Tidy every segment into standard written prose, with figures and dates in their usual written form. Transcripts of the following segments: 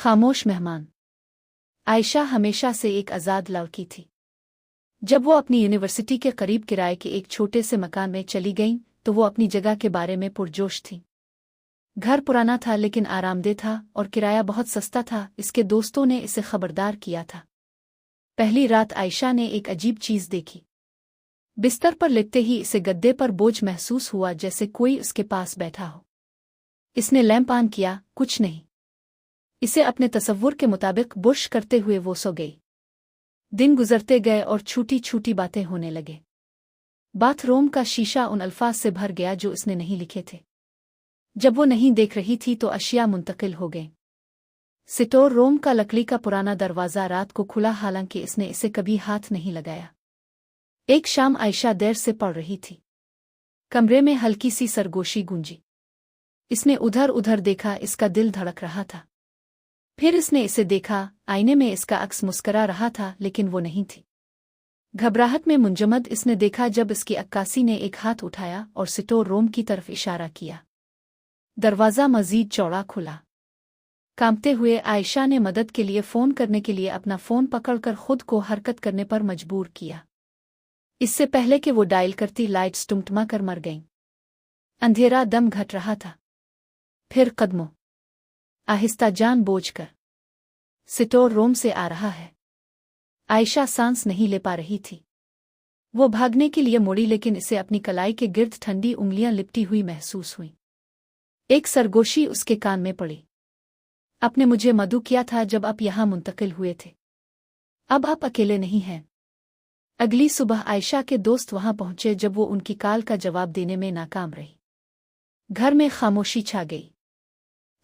खामोश मेहमान। आयशा हमेशा से एक आज़ाद लड़की थी। जब वो अपनी यूनिवर्सिटी के करीब किराए के एक छोटे से मकान में चली गईं तो वो अपनी जगह के बारे में पुरजोश थी। घर पुराना था लेकिन आरामदेह था और किराया बहुत सस्ता था। इसके दोस्तों ने इसे खबरदार किया था। पहली रात आयशा ने एक अजीब चीज़ देखी। बिस्तर पर लेटते ही इसे गद्दे पर बोझ महसूस हुआ, जैसे कोई उसके पास बैठा हो। इसने लैंप ऑन किया, कुछ नहीं। इसे अपने तसव्वुर के मुताबिक बुर्श करते हुए वो सो गई। दिन गुजरते गए और छोटी छोटी बातें होने लगे। बाथरूम का शीशा उन अल्फाज से भर गया जो इसने नहीं लिखे थे। जब वो नहीं देख रही थी तो अशिया मुंतकिल हो गए। स्टोर रूम का लकड़ी का पुराना दरवाज़ा रात को खुला, हालांकि इसने इसे कभी हाथ नहीं लगाया। एक शाम आयशा देर से पढ़ रही थी। कमरे में हल्की सी सरगोशी गूंजी। इसने उधर उधर देखा, इसका दिल धड़क रहा था। फिर इसने इसे देखा, आईने में इसका अक्स मुस्करा रहा था लेकिन वो नहीं थी। घबराहट में मुंजमद इसने देखा जब इसकी अक्कासी ने एक हाथ उठाया और स्टोर रूम की तरफ इशारा किया। दरवाज़ा मज़ीद चौड़ा खुला। कांपते हुए आयशा ने मदद के लिए फ़ोन करने के लिए अपना फ़ोन पकड़कर खुद को हरकत करने पर मजबूर किया। इससे पहले कि वो डायल करती, लाइट्स टुमटमा कर मर गईं। अंधेरा दम घट रहा था। फिर कदमों आहिस्ता जान बूझकर स्टोर रूम से आ रहा है। आयशा सांस नहीं ले पा रही थी। वो भागने के लिए मुड़ी लेकिन इसे अपनी कलाई के गिर्द ठंडी उंगलियां लिपटी हुई महसूस हुई। एक सरगोशी उसके कान में पड़ी। आपने मुझे मदऊ किया था जब आप यहां मुंतकिल हुए थे। अब आप अकेले नहीं हैं। अगली सुबह आयशा के दोस्त वहां पहुंचे जब वो उनकी कॉल का जवाब देने में नाकाम रही। घर में खामोशी छा गई।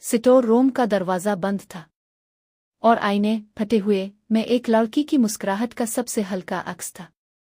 स्टोर रूम का दरवाज़ा बंद था और आईने फटे हुए में एक लड़की की मुस्कुराहट का सबसे हल्का अक्स था।